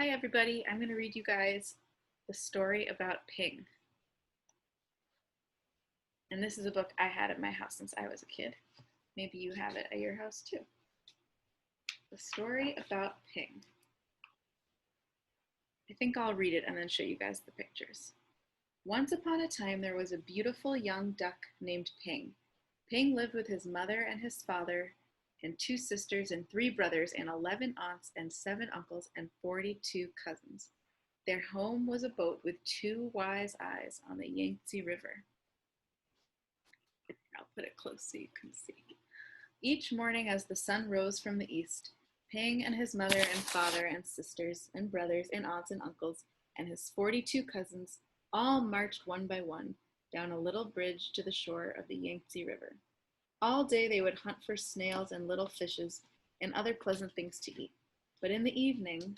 Hi everybody, I'm going to read you guys the story about Ping. And this is a book I had at my house since I was a kid. Maybe you have it at your house too. The story about Ping. I think I'll read it and then show you guys the pictures. Once upon a time there was a beautiful young duck named Ping. Ping lived with his mother and his father and 2 sisters and 3 brothers and 11 aunts and 7 uncles and 42 cousins. Their home was a boat with 2 wise eyes on the Yangtze River. I'll put it close so you can see. Each morning as the sun rose from the east, Ping and his mother and father and sisters and brothers and aunts and uncles and his 42 cousins all marched one by one down a little bridge to the shore of the Yangtze River. All day they would hunt for snails and little fishes and other pleasant things to eat. But in the evening,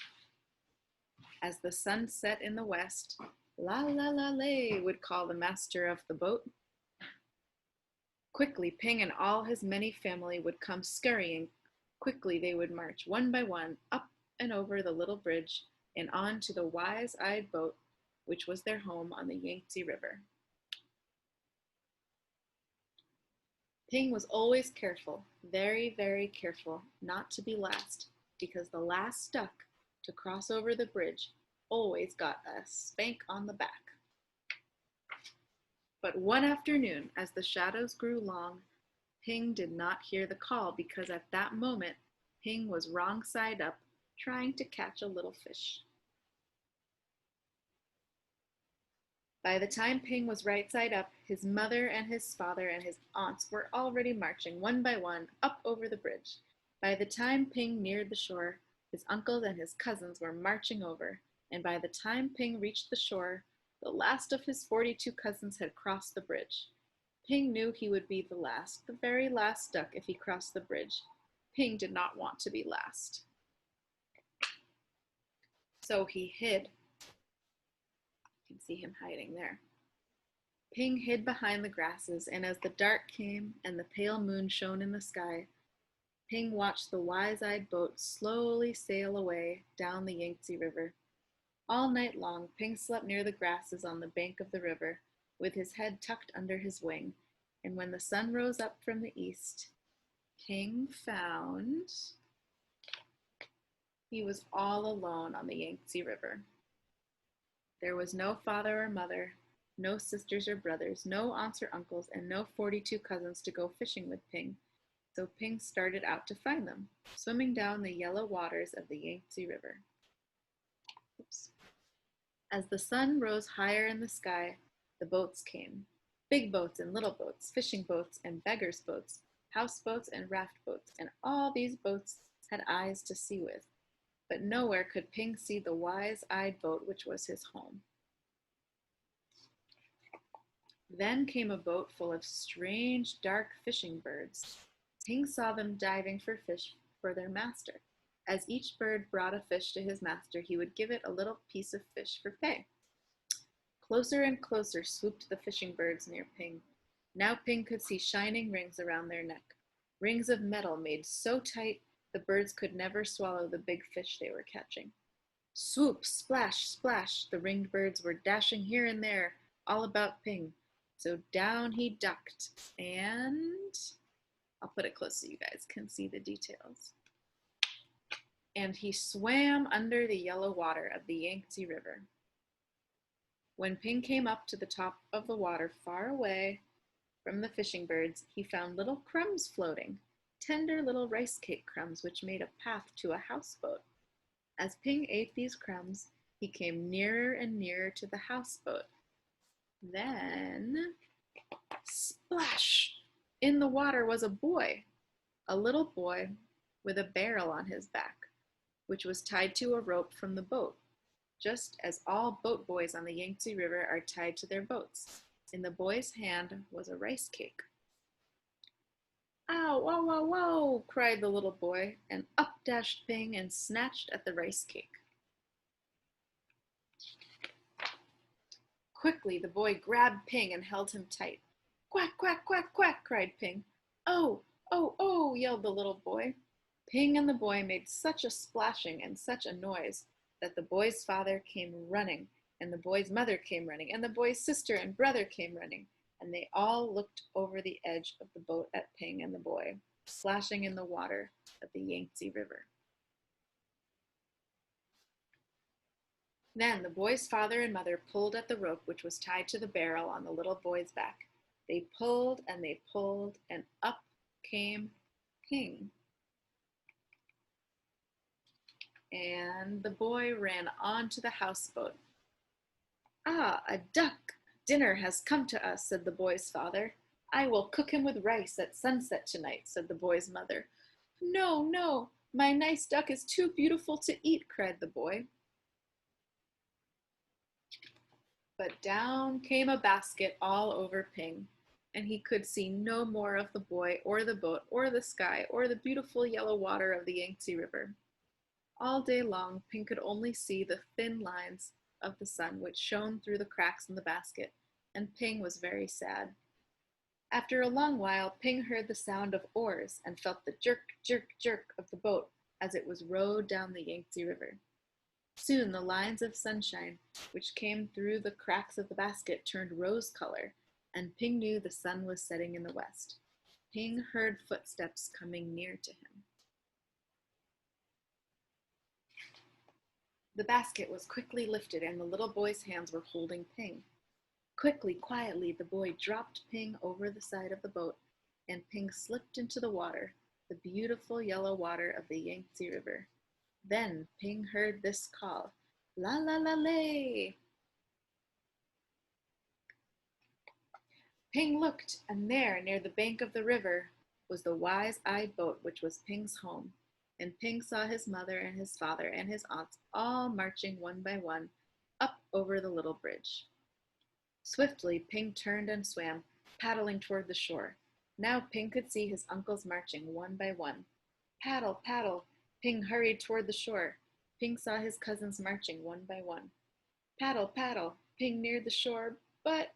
as the sun set in the west, la la la lay would call the master of the boat. Quickly Ping and all his many family would come scurrying. Quickly they would march one by one up and over the little bridge and on to the wise-eyed boat, which was their home on the Yangtze River. Ping was always careful, very, very careful, not to be last, because the last duck to cross over the bridge always got a spank on the back. But one afternoon, as the shadows grew long, Ping did not hear the call because at that moment Ping was wrong side up, trying to catch a little fish. By the time Ping was right side up, his mother and his father and his aunts were already marching one by one up over the bridge. By the time Ping neared the shore, his uncles and his cousins were marching over, and by the time Ping reached the shore, the last of his 42 cousins had crossed the bridge. Ping knew he would be the last, the very last duck if he crossed the bridge. Ping did not want to be last. So he hid. You can see him hiding there. Ping hid behind the grasses, and as the dark came and the pale moon shone in the sky, Ping watched the wise-eyed boat slowly sail away down the Yangtze River. All night long, Ping slept near the grasses on the bank of the river, with his head tucked under his wing, and when the sun rose up from the east, Ping found he was all alone on the Yangtze River. There was no father or mother, no sisters or brothers, no aunts or uncles, and no 42 cousins to go fishing with Ping, so Ping started out to find them, swimming down the yellow waters of the Yangtze River. Oops. As the sun rose higher in the sky, the boats came. Big boats and little boats, fishing boats and beggars' boats, houseboats and raft boats, and all these boats had eyes to see with. But nowhere could Ping see the wise-eyed boat which was his home. Then came a boat full of strange, dark fishing birds. Ping saw them diving for fish for their master. As each bird brought a fish to his master, he would give it a little piece of fish for pay. Closer and closer swooped the fishing birds near Ping. Now Ping could see shining rings around their neck, rings of metal made so tight the birds could never swallow the big fish they were catching. Swoop, splash, splash, the ringed birds were dashing here and there, all about Ping. So down he ducked, and I'll put it close so you guys can see the details. And he swam under the yellow water of the Yangtze River. When Ping came up to the top of the water far away from the fishing birds, he found little crumbs floating, tender little rice cake crumbs which made a path to a houseboat. As Ping ate these crumbs, he came nearer and nearer to the houseboat. Then, splash! In the water was a boy, a little boy with a barrel on his back, which was tied to a rope from the boat, just as all boat boys on the Yangtze River are tied to their boats. In the boy's hand was a rice cake. Ow, whoa, whoa, whoa, cried the little boy, and up dashed Ping and snatched at the rice cake. Quickly the boy grabbed Ping and held him tight. Quack, quack, quack, quack, cried Ping. Oh, oh, oh, yelled the little boy. Ping and the boy made such a splashing and such a noise. that the boy's father came running, and the boy's mother came running, and the boy's sister and brother came running, and they all looked over the edge of the boat at Ping and the boy, splashing in the water of the Yangtze River. Then the boy's father and mother pulled at the rope which was tied to the barrel on the little boy's back. They pulled, and up came Ping. And the boy ran on to the houseboat. "Ah, a duck! Dinner has come to us," said the boy's father. "I will cook him with rice at sunset tonight," said the boy's mother. "No, no, my nice duck is too beautiful to eat," cried the boy. But down came a basket all over Ping, and he could see no more of the boy or the boat or the sky or the beautiful yellow water of the Yangtze River. All day long, Ping could only see the thin lines of the sun which shone through the cracks in the basket, and Ping was very sad. After a long while, Ping heard the sound of oars and felt the jerk, jerk, jerk of the boat as it was rowed down the Yangtze River. Soon the lines of sunshine which came through the cracks of the basket turned rose color, and Ping knew the sun was setting in the west. Ping heard footsteps coming near to him. The basket was quickly lifted, and the little boy's hands were holding Ping. Quickly, quietly, the boy dropped Ping over the side of the boat, and Ping slipped into the water, the beautiful yellow water of the Yangtze River. Then Ping heard this call, "La la la lay." Ping looked, and there, near the bank of the river, was the wise-eyed boat which was Ping's home. And Ping saw his mother and his father and his aunts all marching one by one up over the little bridge. Swiftly Ping turned and swam, paddling toward the shore. Now Ping could see his uncles marching one by one. Paddle, paddle, Ping hurried toward the shore. Ping saw his cousins marching one by one. Paddle, paddle, Ping neared the shore, but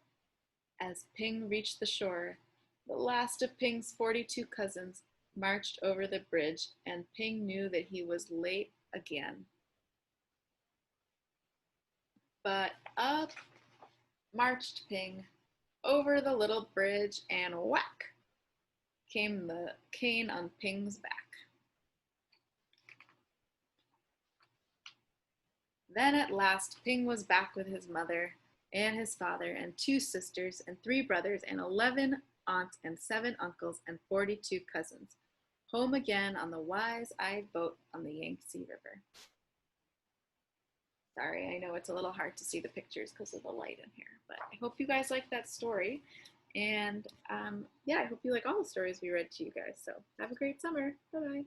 as Ping reached the shore, the last of Ping's 42 cousins marched over the bridge, and Ping knew that he was late again. But up marched Ping over the little bridge, and whack came the cane on Ping's back. Then at last Ping was back with his mother and his father and 2 sisters and 3 brothers and 11 aunts and 7 uncles and 42 cousins, home again on the wise-eyed boat on the Yangtze River. Sorry, I know it's a little hard to see the pictures because of the light in here, but I hope you guys like that story. And yeah, I hope you like all the stories we read to you guys. So have a great summer. Bye-bye.